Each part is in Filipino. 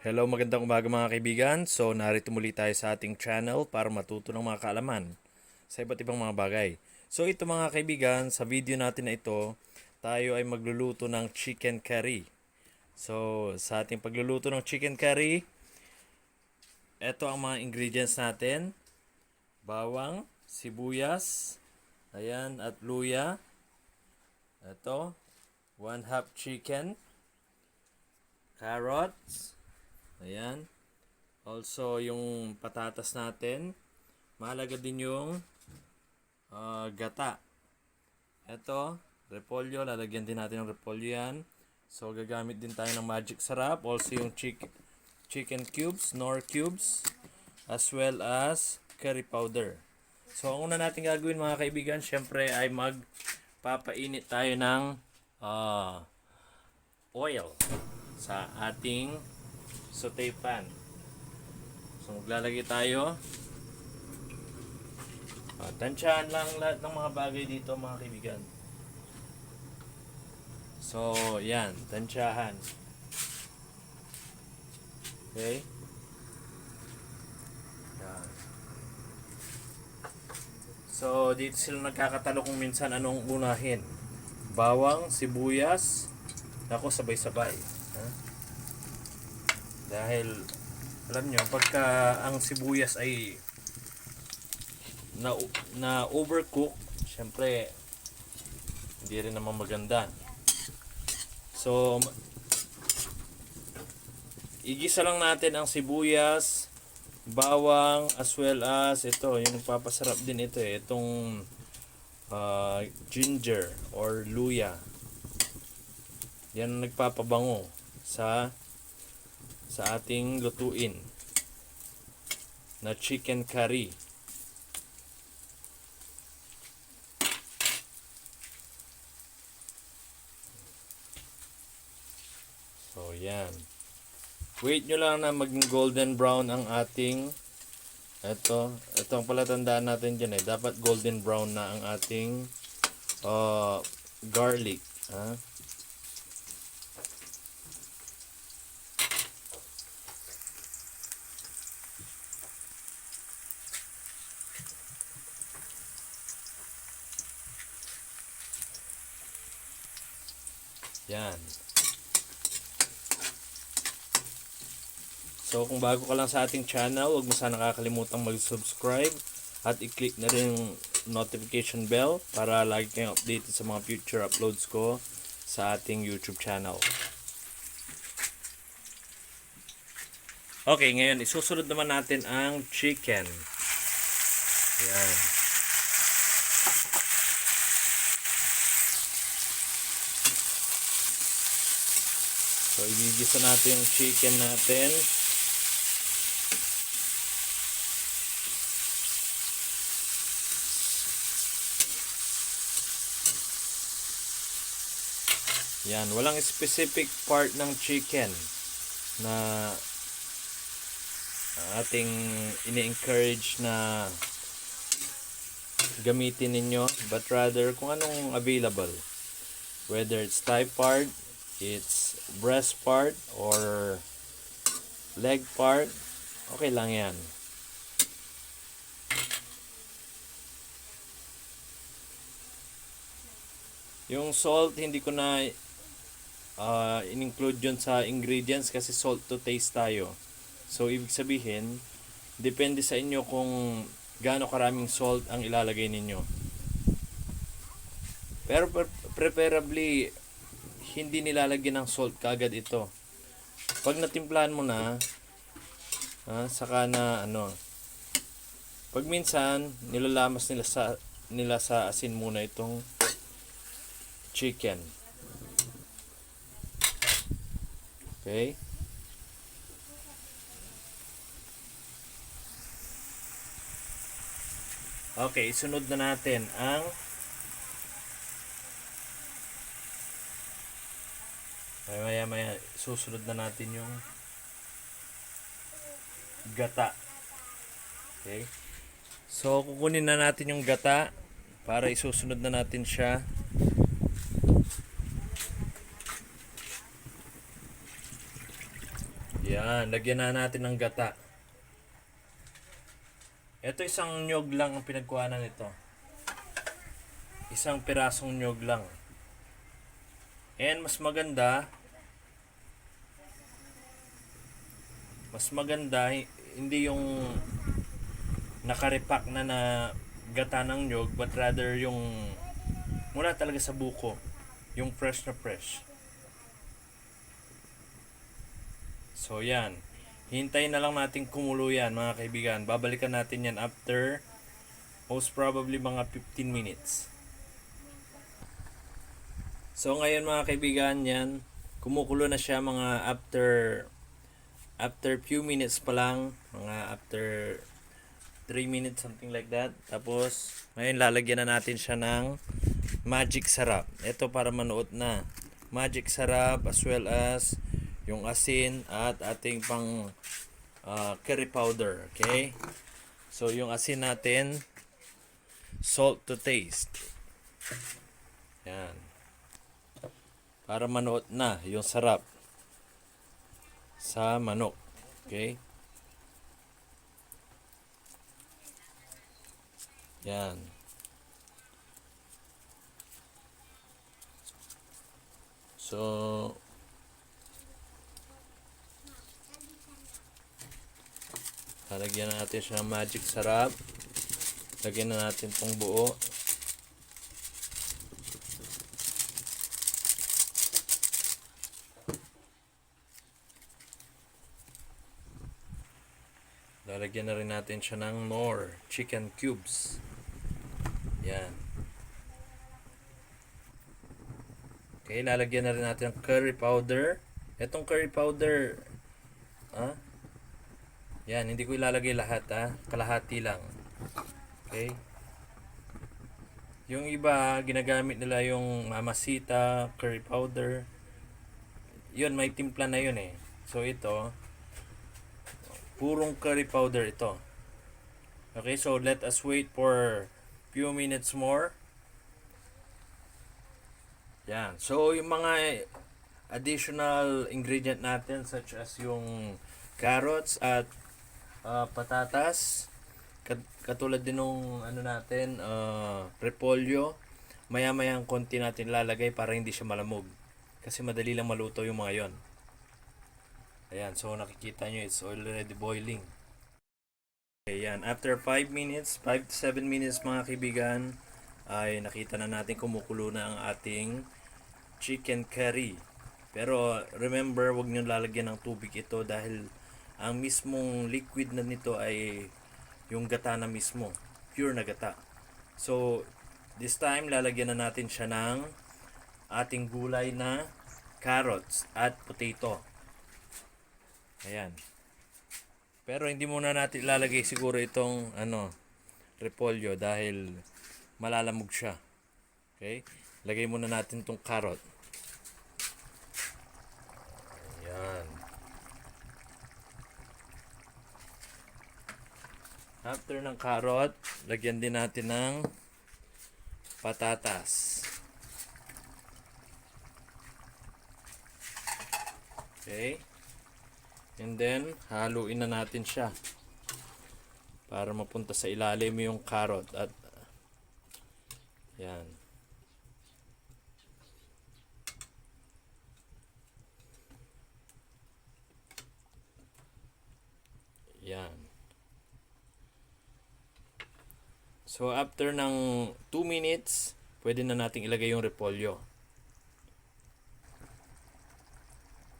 Hello, magandang umaga mga kaibigan. So, narito muli tayo sa ating channel para matuto ng mga kaalaman sa iba't ibang mga bagay. So, ito mga kaibigan, sa video natin na ito, tayo ay magluluto ng chicken curry. So, sa ating pagluluto ng chicken curry, ito ang mga ingredients natin. Bawang, sibuyas, ayan, at luya. Ito, 1/2 chicken, carrots, ayan. Also, yung patatas natin. Mahalaga din yung gata. Ito, repolyo. Lalagyan din natin ng repolyo yan. So, gagamit din tayo ng magic sarap. Also, yung chicken cubes, nor cubes, as well as curry powder. So, ang una natin gagawin mga kaibigan, syempre ay magpapainit tayo ng oil sa ating saute pan. So, maglalagay tayo. Tansyahan lang lahat ng mga bagay dito mga kaibigan. So, yan. Tansyahan. Okay? Yan. So, dito sila nagkakatalo kung minsan anong unahin. Bawang, sibuyas. Ako, sabay-sabay. Dahil, alam nyo, pagka ang sibuyas ay na overcook, syempre hindi rin naman maganda. So, igisa lang natin ang sibuyas, bawang, as well as ito, yung papasarap din ito itong ginger or luya. Yan ang nagpapabango sa ating lutuin na chicken curry. So, yan. Wait nyo lang na maging golden brown ang ating ito ang palatandaan natin dyan dapat golden brown na ang ating garlic. Yan. So, kung bago ka lang sa ating channel, huwag mo sana nakakalimutang mag-subscribe at i-click na rin yung notification bell para lagi kayong updated sa mga future uploads ko sa ating YouTube channel. Okay, ngayon isusunod naman natin ang chicken. Yan. So, igigisa natin yung chicken natin. Yan, walang specific part ng chicken na ating ini-encourage na gamitin ninyo, but rather kung anong available. Whether it's thigh part, it's breast part, or leg part, okay lang yan. Yung salt, hindi ko na in-include yun sa ingredients kasi salt to taste tayo. So, ibig sabihin, depende sa inyo kung gaano karaming salt ang ilalagay ninyo. Pero preferably, hindi nilalagyan ng salt kagad ito. Pag natimplahan mo na, saka na pag minsan, nilalamas nila sa asin muna itong chicken. Okay? Okay, sunod na natin ang maya susunod na natin yung gata. Okay? So, kukunin na natin yung gata para isusunod na natin siya. Yan, lagyan na natin ng gata. Ito isang nyog lang ang pinagkuhanan nito. Isang pirasong nyog lang. And mas maganda hindi yung nakarepack na gata ng nyog, but rather yung mula talaga sa buko, yung fresh na fresh. So yan, hintayin na lang natin kumulo yan mga kaibigan. Babalikan natin yan after most probably mga 15 minutes. So ngayon mga kaibigan, yan kumukulo na siya mga after few minutes pa lang, mga after 3 minutes, something like that. Tapos ngayon lalagyan na natin siya ng magic sarap. Ito para manuot na magic sarap, as well as yung asin at ating pang curry powder. Okay, so yung asin natin, salt to taste. Yan, para manuot na yung sarap sa manok. Okay, yan. So lalagyan na natin siya ng magic sarap. Lagyan na natin itong buo. Lalagyan na rin natin siya ng more chicken cubes. Yan. Okay, lalagyan na rin natin ng curry powder. Itong curry powder, yan, hindi ko ilalagay lahat, kalahati lang. Okay. Yung iba, ginagamit nila yung Mamacita curry powder. Yun, may timpla na yun eh. So ito, purong curry powder ito. Okay, so let us wait for few minutes more. Yan. So yung mga additional ingredient natin, such as yung carrots at patatas, katulad din nung natin, repolyo, maya-maya ang konti natin lalagay para hindi siya malamog. Kasi madali lang maluto yung mga yon. Ayan, so nakikita nyo, it's already boiling. Okay, yan. After 5 minutes, 5 to 7 minutes mga kaibigan, ay nakita na natin kumukulo na ang ating chicken curry. Pero remember, wag nyo lalagyan ng tubig ito dahil ang mismong liquid na nito ay yung gata na mismo, pure na gata. So this time lalagyan na natin siya ng ating gulay na carrots at potato. Ayan. Pero hindi muna natin ilalagay siguro itong repolyo dahil malalamog siya. Okay? Lagay muna natin itong carrot. Ayan. After ng carrot, lagyan din natin ng patatas. Okay? And then, haluin na natin siya para mapunta sa ilalim yung carrot at yan. Yan. So after ng 2 minutes, pwede na nating ilagay yung repolyo.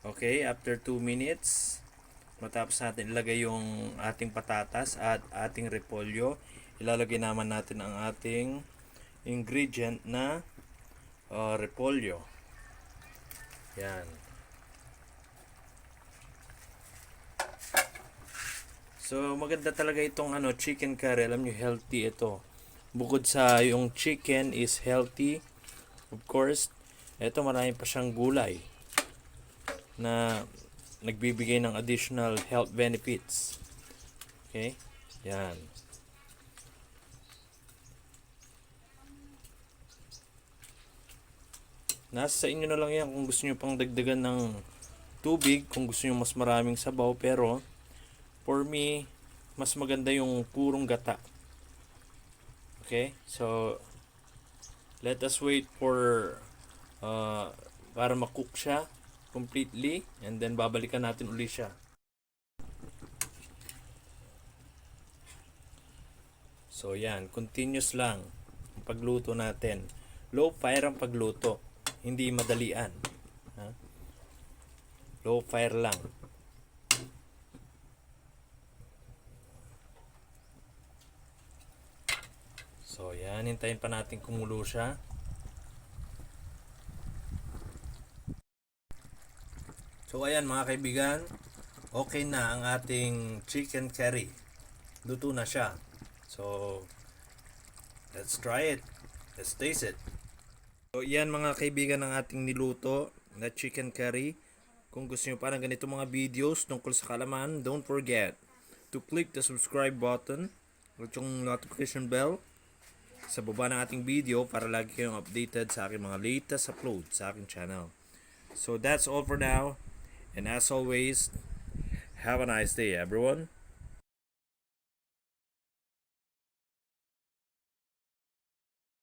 Okay, after 2 minutes, matapos natin ilagay yung ating patatas at ating repolyo, ilalagay naman natin ang ating ingredient na repolyo. Yan. So maganda talaga itong chicken curry. Alam nyo, healthy ito. Bukod sa yung chicken is healthy, of course, ito marami pa siyang gulay na nagbibigay ng additional health benefits. Okay? Yan. Nasa sa inyo na lang yan kung gusto nyo pang dagdagan ng tubig kung gusto nyo mas maraming sabaw, pero for me, mas maganda yung purong gata. Okay? So, let us wait for para makook siya completely, and then babalikan natin uli siya. So, yan. Continuous lang ang pagluto natin. Low fire ang pagluto. Hindi madalian. Ha? Low fire lang. So, yan. Hintayin pa natin kumulo siya. So, ayan mga kaibigan. Okay na ang ating chicken curry. Luto na siya. So, let's try it. Let's taste it. So, yan mga kaibigan ng ating niluto na chicken curry. Kung gusto nyo pa ng ganito mga videos tungkol sa kalaman, don't forget to click the subscribe button at yung notification bell sa baba ng ating video para lagi kayong updated sa aking mga latest upload sa aking channel. So, that's all for now. And as always, have a nice day, everyone.